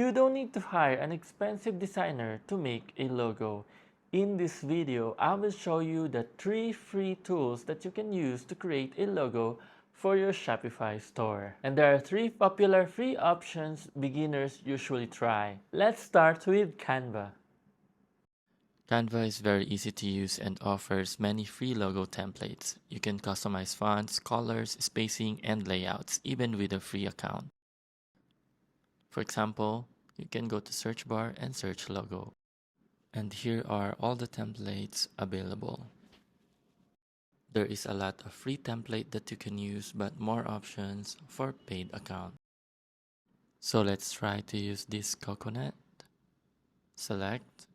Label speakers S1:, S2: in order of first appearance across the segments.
S1: You don't need to hire an expensive designer to make a logo. In this video, I will show you the 3 free tools that you can use to create a logo for your Shopify store. And there are 3 popular free options beginners usually try. Let's start with Canva.
S2: Canva is very easy to use and offers many free logo templates. You can customize fonts, colors, spacing, and layouts, even with a free account. For example, you can go to search bar and search logo. And here are all the templates available. There is a lot of free template that you can use, but more options for paid account. So let's try to use this coconut. Select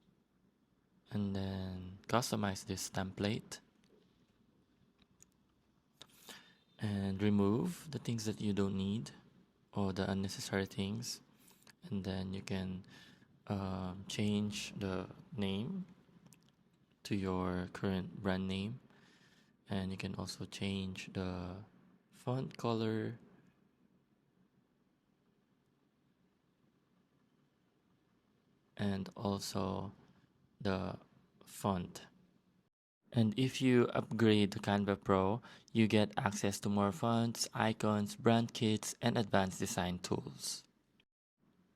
S2: and then customize this template and remove the things that you don't need or the unnecessary things, and then you can change the name to your current brand name, and you can also change the font color and also the font. And if you upgrade to Canva Pro, you get access to more fonts, icons, brand kits, and advanced design tools.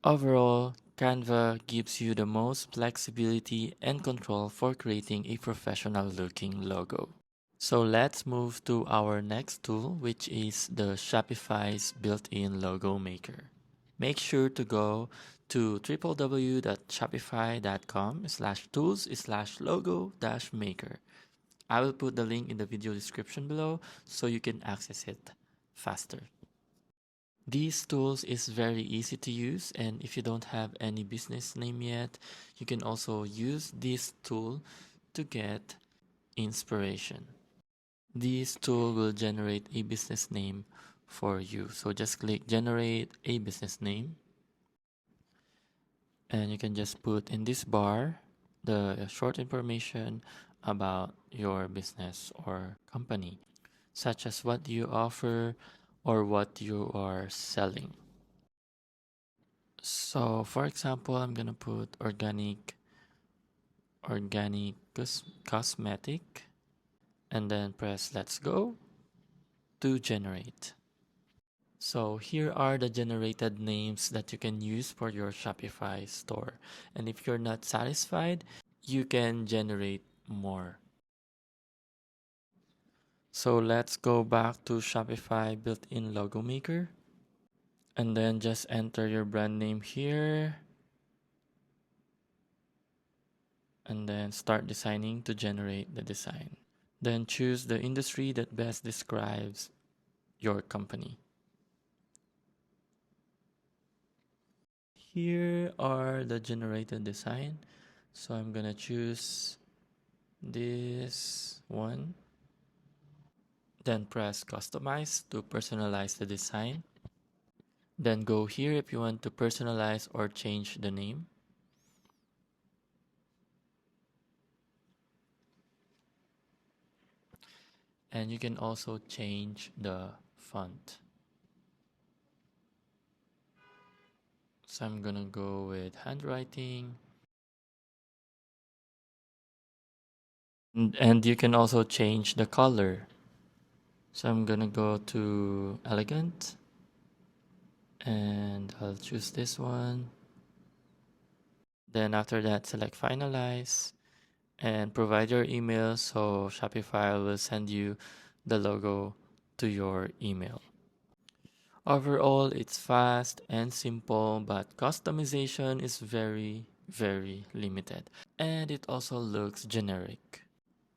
S2: Overall, Canva gives you the most flexibility and control for creating a professional looking logo. So let's move to our next tool, which is the Shopify's built-in logo maker. Make sure to go to www.shopify.com/tools/logo-maker. I will put the link in the video description below so you can access it faster. These tools is very easy to use, and if you don't have any business name yet, you can also use this tool to get inspiration. This tool will generate a business name for you. So just click generate a business name, and you can just put in this bar the short information about your business or company, such as what you offer or what you are selling. So for example, I'm gonna put organic cosmetic, and then press let's go to generate. So here are the generated names that you can use for your Shopify store. And if you're not satisfied, you can generate more. So let's go back to Shopify built-in logo maker. And then just enter your brand name here. And then start designing to generate the design. Then choose the industry that best describes your company. Here are the generated design. So I'm gonna choose this one. Then press customize to personalize the design. Then go here if you want to personalize or change the name. And you can also change the font. So I'm gonna go with handwriting. And you can also change the color. So I'm gonna go to elegant, and I'll choose this one. Then after that, select finalize and provide your email, so Shopify will send you the logo to your email. Overall, it's fast and simple, but customization is very, very limited. And it also looks generic.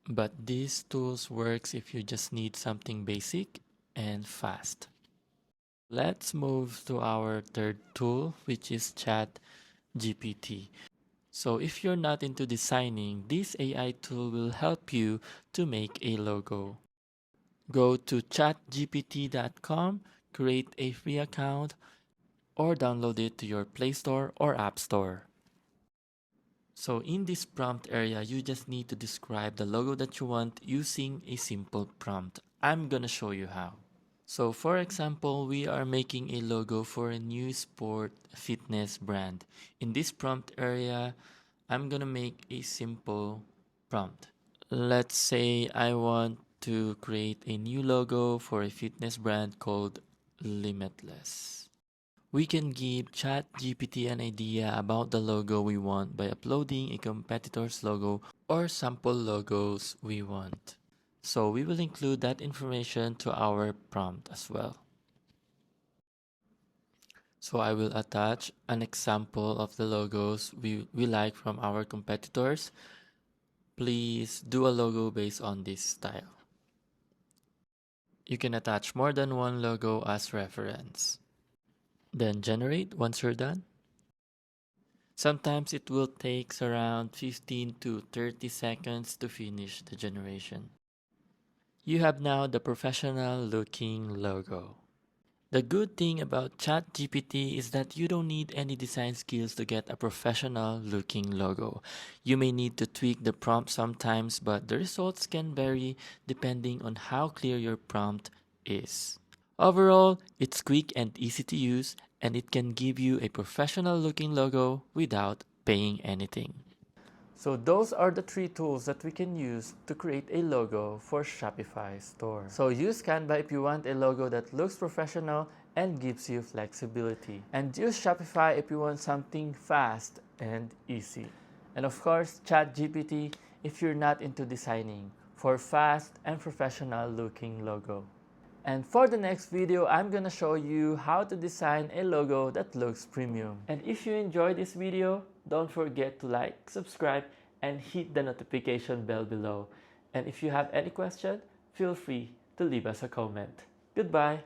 S2: But these tools works if you just need something basic and fast. Let's move to our third tool, which is ChatGPT. So if you're not into designing, this AI tool will help you to make a logo. Go to chatgpt.com, create a free account, or download it to your Play Store or App Store. So in this prompt area, you just need to describe the logo that you want using a simple prompt. I'm gonna show you how. So for example, we are making a logo for a new sport fitness brand. In this prompt area, I'm gonna make a simple prompt. Let's say I want to create a new logo for a fitness brand called Limitless. We can give ChatGPT an idea about the logo we want by uploading a competitor's logo or sample logos we want. So we will include that information to our prompt as well. So I will attach an example of the logos we like from our competitors. Please do a logo based on this style. You can attach more than one logo as reference. Then generate once you're done. Sometimes it will take around 15 to 30 seconds to finish the generation. You have now the professional looking logo. The good thing about ChatGPT is that you don't need any design skills to get a professional looking logo. You may need to tweak the prompt sometimes, but the results can vary depending on how clear your prompt is. Overall, it's quick and easy to use, and it can give you a professional looking logo without paying anything.
S1: So those are the 3 tools that we can use to create a logo for Shopify store. So use Canva if you want a logo that looks professional and gives you flexibility. And use Shopify if you want something fast and easy. And of course, ChatGPT if you're not into designing for fast and professional looking logo. And for the next video, I'm gonna show you how to design a logo that looks premium. And if you enjoyed this video, don't forget to like, subscribe, and hit the notification bell below. And if you have any question, feel free to leave us a comment. Goodbye!